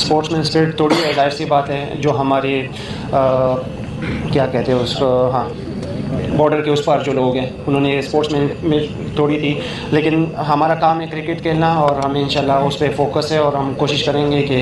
Sportsman spirit तोड़ी है, ज़ाहिर सी बात है। जो हमारे क्या कहते हैं उसको, हाँ, बॉर्डर के उस पार जो लोग हैं उन्होंने स्पोर्ट्समैन में तोड़ी थी। लेकिन हमारा काम है क्रिकेट खेलना और हमें इंशाल्लाह उस पर फोकस है और हम कोशिश करेंगे कि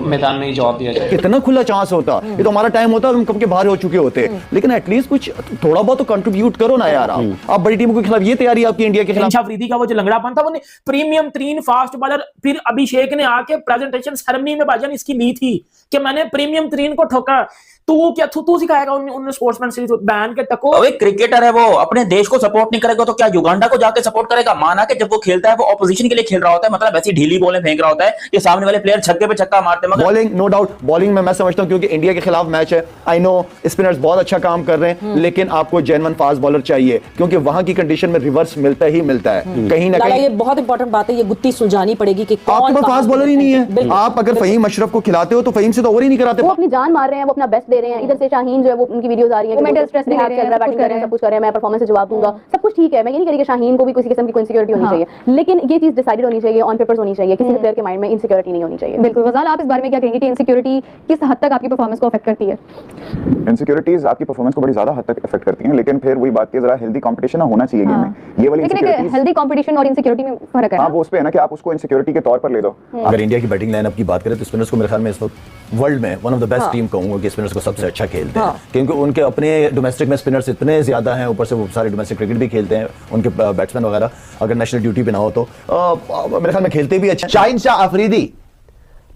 मैदान में ही जवाब दिया जाए। कितना खुला चांस होता, ये तो हमारा टाइम होता, हम कब के बाहर हो चुके होते। लेकिन एटलीस्ट कुछ थोड़ा बहुत तो कंट्रीब्यूट करो ना यार। आप बड़ी टीमों के खिलाफ ये तैयारी आपकी इंडिया के खिलाफ। शाहिन अफरीदी का वो जो लंगड़ापन था, वो प्रीमियम 3 फास्ट बॉलर, फिर अभिषेक ने आके प्रेजेंटेशन सेरेमनी में भाईजान इसकी ली थी कि मैंने प्रीमियम 3 को ठोका। तू सिखाएगा उन स्पोर्ट्समैन सीरीज बैन के टको। अबे क्रिकेटर है वो, अपने देश को सपोर्ट नहीं करेगा तो क्या युगांडा को जाके सपोर्ट करेगा? माना कि जब वो खेलता है वो ऑपोजिशन के लिए खेल रहा होता है, मतलब ऐसी ढीली बॉलें फेंक रहा होता है कि सामने वाले प्लेयर छक्के पे छक्का मारते हैं। मगर बॉलिंग नो डाउट, बॉलिंग में मैं समझता हूं क्योंकि इंडिया के खिलाफ मैच है, आई नो स्पिनर्स बहुत अच्छा काम कर रहे हैं, लेकिन आपको जेन्युइन फास्ट बॉलर चाहिए क्योंकि वहां की कंडीशन में रिवर्स मिलता ही मिलता है कहीं ना कहीं। ये बहुत इंपॉर्टेंट बात है, ये गुत्ती सुलझानी पड़ेगी कि आपके पास फास्ट बॉलर ही नहीं है। आप अगर फहीम अशरफ को खिलाते हो तो फहीम से तो ओवर ही नहीं कराते। वो अपनी जान मार रहे हैं, वो अपना बेस्ट दे रहे हैं। इधर से शाहीन जो है वो उनकी वीडियोस आ रही हैं, मेंटल स्ट्रेस ले रहे हैं, बैटिंग कर रहे हैं, सब कुछ कर रहे हैं, मैं परफॉर्मेंस से जवाब दूंगा, सब कुछ ठीक है। मैं ये नहीं कह रही कि शाहीन को भी किसी किस्म की इनसिक्योरिटी होनी चाहिए, लेकिन ये चीज डिसाइडेड होनी चाहिए, ऑन पेपर्स होनी चाहिए, किसी प्लेयर के माइंड में इनसिक्योरिटी नहीं होनी चाहिए। बिल्कुल गजाल, आप इस बारे में क्या कहेंगे कि इनसिक्योरिटी किस हद तक आपकी परफॉर्मेंस को अफेक्ट करती है? इनसिक्योरिटीज आपकी परफॉर्मेंस को बड़ी ज्यादा हद तक अफेक्ट करती हैं, लेकिन फिर वही बात की जरा हेल्दी कंपटीशन होना चाहिए गेम में। ये वाली लेकिन हेल्दी कंपटीशन और इनसिक्योरिटी में फर्क है। हां, वो उस पे है ना कि आप उसको इनसिक्योरिटी के तौर पर ले लो। अगर इंडिया की बैटिंग लाइनअप की बात करें तो स्पिनर्स को मेरे ख्याल में इस वक्त वर्ल्ड में one of the best team कहूंगा कि स्पिनर्स को सबसे अच्छा खेलते हैं, क्योंकि उनके अपने डोमेस्टिक में स्पिनर्स इतने ज्यादा हैं, ऊपर से वो सारे डोमेस्टिक क्रिकेट भी खेलते हैं, उनके बैट्समैन वगैरह अगर नेशनल ड्यूटी पे ना हो तो मेरे ख्याल में खेलते भी अच्छा। शाहिन अफरीदी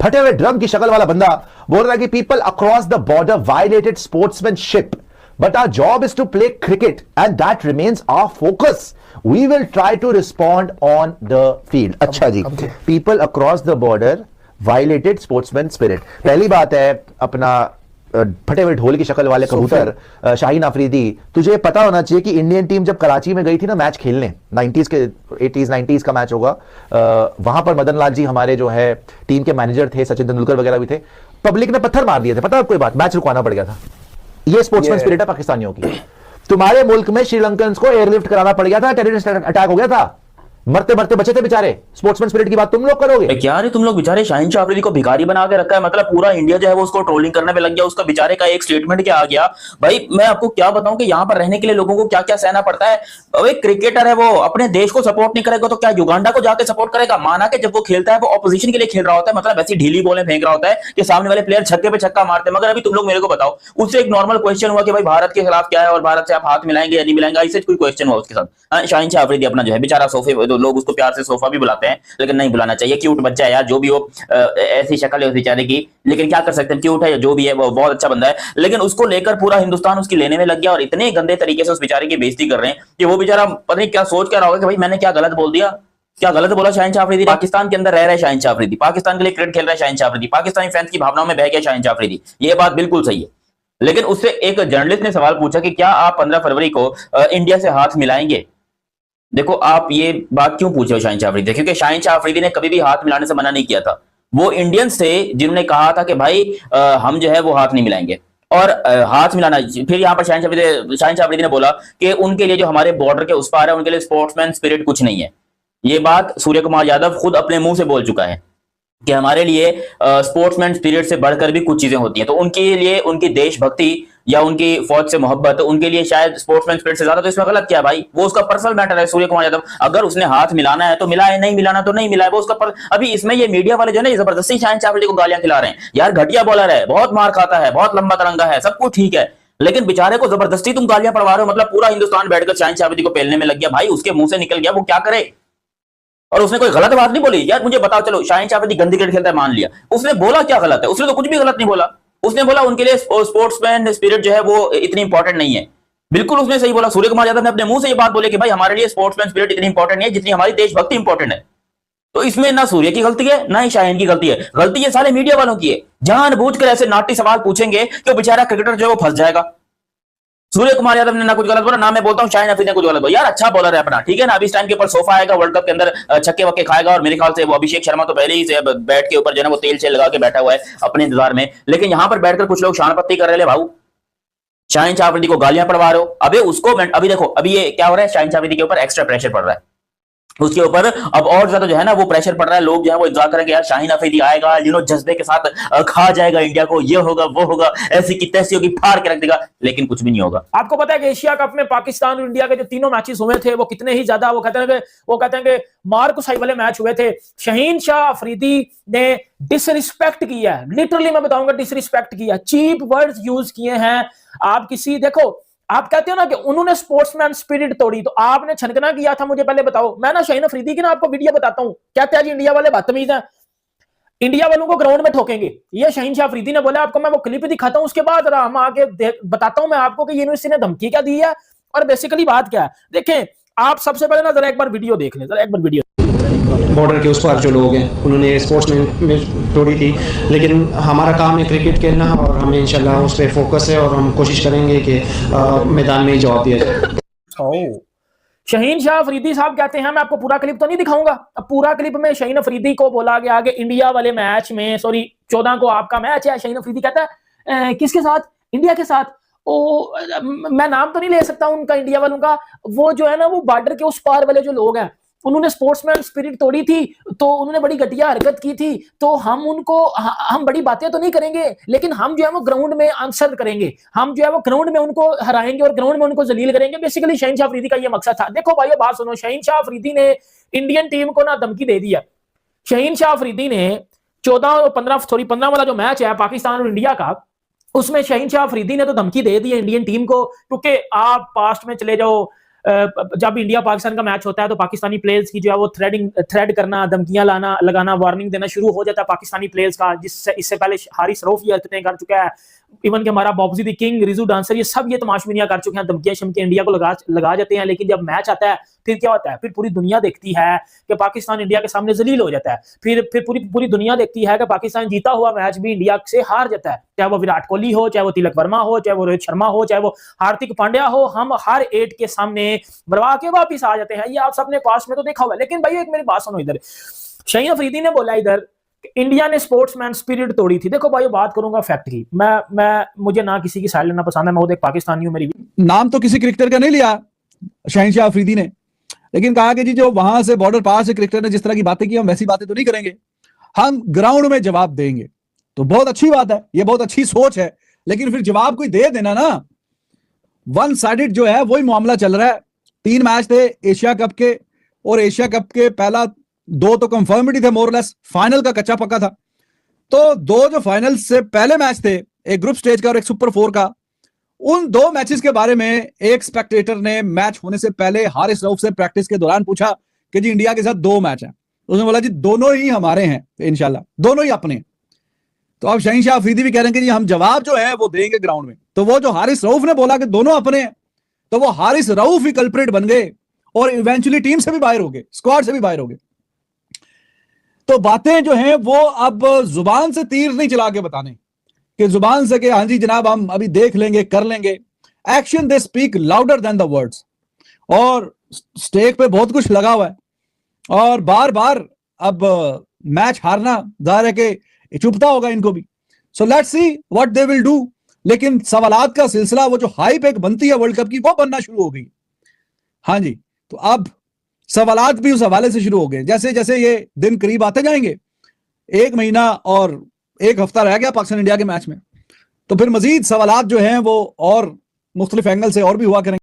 फटे हुए ड्रम की शक्ल वाला बंदा बोल रहा है कि people across the border violated sportsmanship, but our job is to play cricket and that remains our focus, we will try to respond on the field. अच्छा जी, people across the border violated sportsman spirit. पहली बात है अपना फटे हुए ढोल की शक्ल वाले कबूतर शाहिन अफरीदी, तुझे पता होना चाहिए कि इंडियन टीम जब कराची में गई थी ना मैच खेलने, 90s के 80s 90s का मैच होगा, वहां पर मदन लाल जी हमारे जो है टीम के मैनेजर थे, सचिन तेंदुलकर वगैरह भी थे, पब्लिक ने पत्थर मार दिए थे। पता है आपको ये बात? मैच रुकवाना पड़ गया था। ये स्पोर्ट्समैन स्पिरिट है पाकिस्तानियों की। तुम्हारे मुल्क में श्रीलंकन को एयरलिफ्ट कराना पड़ गया था, टेररिस्ट अटैक हो गया था, मरते मरते बचे थे बेचारे। स्पोर्ट्समैन स्पिरिट की बात तुम लोग करोगे क्या रे? तुम लोग बेचारे शाहिन अफरीदी को भिखारी बना के रखा है, मतलब पूरा इंडिया जो है वो उसको ट्रोलिंग करने पे लग गया। उसका बेचारे का एक स्टेटमेंट क्या आ गया भाई, मैं आपको क्या बताऊं कि यहाँ पर रहने के लिए लोगों को क्या क्या सहना पड़ता है। अबे क्रिकेटर है वो, अपने देश को सपोर्ट नहीं करेगा तो क्या युगांडा को जाके सपोर्ट करेगा? माना कि जब वो खेलता है वो ऑपोजिशन के लिए खेल रहा होता है, मतलब ऐसी ढीली बॉलें फेंक रहा होता है कि सामने वाले प्लेयर छक्के पे छक्का मारते हैं। मगर अभी तुम लोग मेरे को बताओ, उससे एक नॉर्मल क्वेश्चन हुआ कि भाई भारत के खिलाफ क्या है और भारत से आप हाथ मिलाएंगे या नहीं मिलाएंगे, ऐसे कोई क्वेश्चन हुआ उसके साथ। शाहिन अफरीदी अपना जो है बेचारा सोफे, लोग उसको प्यार से सोफा भी बुलाते हैं, लेकिन नहीं बुलाना चाहिए। क्यूट बच्चा है यार, जो भी हो, ऐसी शक्ल है उस बेचारे की, लेकिन क्या कर सकते हैं, क्यूट है जो भी है, वो बहुत अच्छा बंदा है। लेकिन उसको लेकर पूरा हिंदुस्तान उसकी लेने में लग गया और इतने गंदे तरीके से उस बेचारे की बेइज्जती कर रहे हैं कि वो बेचारा पता नहीं क्या सोच कर रहा होगा कि भाई मैंने क्या गलत बोल दिया, क्या गलत बोला। शाहिन अफरीदी पाकिस्तान के अंदर रह रहा है, शाहिन अफरीदी पाकिस्तान के लिए क्रिकेट खेल रहा है, शाहिन अफरीदी पाकिस्तानी फैंस की भावनाओं में बह गया शाहिन अफरीदी, ये बात बिल्कुल सही है। लेकिन उससे एक जर्नलिस्ट ने सवाल पूछा कि क्या आप 15 फरवरी को इंडिया से हाथ मिलाएंगे? देखो आप ये बात क्यों पूछे हो शाहिन अफरीदी? क्योंकि शाहिन अफरीदी ने कभी भी हाथ मिलाने से मना नहीं किया था। वो इंडियंस थे जिन्होंने कहा था कि भाई हम जो है वो हाथ नहीं मिलाएंगे और हाथ मिलाना। फिर यहाँ पर शाहिन अफरीदी ने बोला कि उनके लिए जो हमारे बॉर्डर के उस पार है उनके लिए स्पोर्ट्समैन स्पिरिट कुछ नहीं है। ये बात सूर्य कुमार यादव खुद अपने मुंह से बोल चुका है कि हमारे लिए स्पोर्ट्समैन स्पिरिट से बढ़कर भी कुछ चीजें होती हैं। तो उनके लिए उनकी देशभक्ति या उनकी फौज से मोहब्बत, उनके लिए शायद स्पोर्ट्समैन स्पिरिट से ज्यादा। तो इसमें गलत क्या भाई? वो उसका पर्सनल मैटर है सूर्य कुमार यादव। अगर उसने हाथ मिलाना है तो मिलाए, नहीं मिलाना तो नहीं मिलाए, वो उसका अभी इसमें ये मीडिया वाले जो है जबरदस्ती शाहिन अफरीदी को गालियां खिला रहे हैं। यार घटिया बॉलर है, बहुत मार खाता है, बहुत लंबा तिरंगा है, सब कुछ ठीक है, लेकिन बेचारे को जबरदस्ती तुम गालियां पड़वा रहे हो। मतलब पूरा हिंदुस्तान बैठकर शाहिन अफरीदी को पेलने में लग गया। भाई उसके मुंह से निकल गया, वो क्या करे? और उसने कोई गलत बात नहीं बोली। यार मुझे बताओ, चलो शाहिन अफरीदी गंदी क्रिकेट खेलता है मान लिया, उसने बोला क्या गलत है? उसने तो कुछ भी गलत नहीं बोला। उसने बोला उनके लिए स्पोर्ट्समैन स्पिरिट जो है वो इतनी इंपॉर्टेंट नहीं है। बिल्कुल उसने सही बोला। सूर्य कुमार यादव ने अपने मुंह से ये बात बोली कि भाई हमारे लिए स्पोर्ट्समैन स्पिरिट इतनी इंपॉर्टेंट नहीं है जितनी हमारी देशभक्ति इंपॉर्टेंट है। तो इसमें ना सूर्य की गलती है ना ही शाहिन की गलती है, गलती ये सारे मीडिया वालों की है। जानबूझकर ऐसे नाटी सवाल पूछेंगे कि बेचारा क्रिकेटर जो है वो फंस जाएगा। सूर्य कुमार यादव ने ना कुछ गलत बोला, ना मैं बोलता हूं शाहिन अफरीदी ने कुछ गलत बोला। यार अच्छा बॉलर है अपना, ठीक है ना। अभी इस टाइम के ऊपर सोफा आएगा, वर्ल्ड कप के अंदर छक्के वक्के खाएगा और मेरे ख्याल से वो अभिषेक शर्मा तो पहले ही से बैट के ऊपर जो है वो तेल लगा के बैठा हुआ है अपने इंतजार में। लेकिन यहां पर बैठकर कुछ लोग शान पत्ती कर रहे हैं भाऊ, शाहिन अफरीदी को गालियां पड़वा रहे हो। अभी उसको अभी देखो, अभी ये क्या हो रहा है, शाहिन अफरीदी के ऊपर एक्स्ट्रा प्रेशर पड़ रहा है। उसके ऊपर अब और ज्यादा जो है ना वो प्रेशर पड़ रहा है, लोग जो है वो इंतजार करेंगे यार शाहीन अफरीदी आएगा, जज्बे के साथ खा जाएगा इंडिया को, ये होगा वो होगा, ऐसी की तैसी होगी, फाड़ के रख देगा, लेकिन कुछ भी नहीं होगा। आपको पता है कि एशिया कप में पाकिस्तान और इंडिया के जो तीनों मैचेस हुए थे वो कितने ही ज्यादा वो कहते हैं कि मार कुसाई वाले मैच हुए थे। शहीन शाह अफरीदी ने डिसरिस्पेक्ट किया है, लिटरली मैं बताऊंगा डिसरिस्पेक्ट किया, चीप वर्ड्स यूज किए हैं। आप किसी देखो, आप कहते हो ना कि उन्होंने स्पोर्ट्समैन स्पिरिट तोड़ी, तो आपने छनकना किया था, मुझे पहले बताओ। मैं ना शाहीन अफरीदी की ना आपको वीडियो बताता हूं, कहते हैं जी इंडिया वाले बदतमीज हैं, इंडिया वालों को ग्राउंड में ठोकेंगे, ये शाहीन शाह अफरीदी ने बोला। आपको मैं वो क्लिप दिखाता हूं, उसके बाद हम आगे बताता हूं मैं आपको कि यूनिवर्सिटी ने धमकी क्या दी है और बेसिकली बात क्या है। देखें आप सबसे पहले ना जरा एक बार वीडियो देख लें, जरा एक बार वीडियो। बॉर्डर के उस पार जो लोग हैं उन्होंने स्पोर्ट्समैन में तोड़ी थी, लेकिन हमारा काम है क्रिकेट खेलना और हमें इंशाल्लाह उस पर फोकस है और हम कोशिश करेंगे कि मैदान में ही जवाब दिया जाए। शहीन शाह अफरीदी साहब कहते हैं, मैं आपको पूरा क्लिप तो नहीं दिखाऊंगा, अब पूरा क्लिप में शहीन अफरीदी को बोला गया कि इंडिया वाले मैच में, सॉरी 14 को आपका मैच है, शहीन अफरीदी कहता है किसके साथ, इंडिया के साथ। मैं नाम तो नहीं ले सकता उनका, इंडिया वालों का, वो जो है ना वो बॉर्डर के उस पार वाले जो लोग हैं उन्होंने स्पोर्ट्समैन स्पिरिट तोड़ी थी, तो उन्होंने बड़ी घटिया हरकत की थी, तो हम बड़ी बातें तो नहीं करेंगे, लेकिन हम जो है वो ग्राउंड में आंसर करेंगे, हम जो है वो ग्राउंड में उनको हराएंगे और ग्राउंड में उनको जलील करेंगे। बेसिकली शहीन शाह अफरीदी का ये मकसद था। देखो भाइयों बात सुनो, शहीन शाह अफरीदी ने इंडियन टीम को ना धमकी दे दिया। शहीन शाह अफरीदी ने 14 और 15 वाला जो मैच है पाकिस्तान और इंडिया का, उसमें शहीन शाह अफरीदी ने तो धमकी दे दी है इंडियन टीम को, क्योंकि आप पास्ट में चले जाओ, जब इंडिया पाकिस्तान का मैच होता है तो पाकिस्तानी प्लेयर्स की जो है वो थ्रेड करना, धमकियां लगाना, वार्निंग देना शुरू हो जाता है पाकिस्तानी प्लेयर्स का, जिससे इससे पहले हारिस रऊफ ये इतने कर चुका है, इवन के हमारा Bobji the king, Riju dancer, ये सब ये तमाशबिनियां कर चुके हैं, धमकियां शमकियां इंडिया को लगा जाते हैं। लेकिन जब मैच आता है फिर क्या होता है, फिर पूरी दुनिया देखती है कि पाकिस्तान इंडिया के सामने जलील हो जाता है, फिर पूरी दुनिया देखती है कि पाकिस्तान जीता हुआ मैच भी इंडिया से हार जाता है, चाहे वो विराट कोहली हो, चाहे वो तिलक वर्मा हो, चाहे वो रोहित शर्मा हो, चाहे वो हार्दिक पांड्या हो, हम हर 8 के सामने बरवा के वापिस आ जाते हैं। ये आप सबने पास्ट में तो देखा हुआ है। लेकिन भाई एक मेरी बात सुनो, इधर शहीन अफरीदी ने बोला इधर इंडिया ने स्पोर्ट्समैन स्पिरिट तोड़ी थी। देखो भाई बात करूंगा फैक्ट की, मैं मुझे ना किसी की साइड लेना पसंद है, मैं खुद एक पाकिस्तानी हूं। मेरी नाम तो किसी क्रिकेटर का नहीं लिया शहीन शाह अफरीदी ने, लेकिन कहा कि जी जो वहां से बॉर्डर पार से क्रिकेटर ने जिस तरह की बातें की हम वैसी बातें तो नहीं करेंगे, हम ग्राउंड में जवाब देंगे। तो बहुत अच्छी बात है, ये बहुत अच्छी सोच है, लेकिन फिर जवाब कोई दे देना ना। वन साइडेड जो है वही मामला चल रहा है। 3 मैच थे एशिया कप के, और एशिया कप के पहला 2 तो कंफर्म ही थे मोरलेस, फाइनल का कच्चा पक्का था। तो 2 जो फाइनल से पहले मैच थे, एक ग्रुप स्टेज का और एक सुपर 4 का, उन 2 मैचेस के बारे में एक स्पेक्टेटर ने मैच होने से पहले हारिस रऊफ से प्रैक्टिस के दौरान पूछा कि जी इंडिया के साथ 2 मैच हैं। उसने बोला जी दोनों ही हमारे हैं इंशाल्लाह, दोनों ही अपने। तो अब शहीन शाह अफरीदी भी कह रहे हैं कि जी हम जवाब जो है वो देंगे ग्राउंड में। तो वो जो हारिस रऊफ ने बोला कि दोनों अपने हैं, तो वो हारिस रऊफ ही कल्प्रिट बन गए और इवेंचुअली टीम से भी बाहर हो गए, स्क्वाड से भी बाहर हो गए। तो बातें जो हैं वो अब जुबान से तीर नहीं चला के बताने कि जुबान से कि हाँ जी जनाब हम अभी देख लेंगे, कर लेंगे। Action they speak louder than the words. और स्टेक पे बहुत कुछ लगा हुआ है और बार बार अब मैच हारना जाहिर है कि चुभता होगा इनको भी। So let's see what they will do. लेकिन सवालात का सिलसिला, वो जो हाइप एक बनती है वर्ल्ड कप की, वो बनना शुरू हो गई। हाँ जी, तो अब सवालात भी उस हवाले से शुरू हो गए। जैसे जैसे ये दिन करीब आते जाएंगे, 1 महीना और 1 हफ्ता रह गया पाकिस्तान इंडिया के मैच में, तो फिर मजीद सवालात जो हैं वो और मुख्तलिफ एंगल से और भी हुआ करेंगे।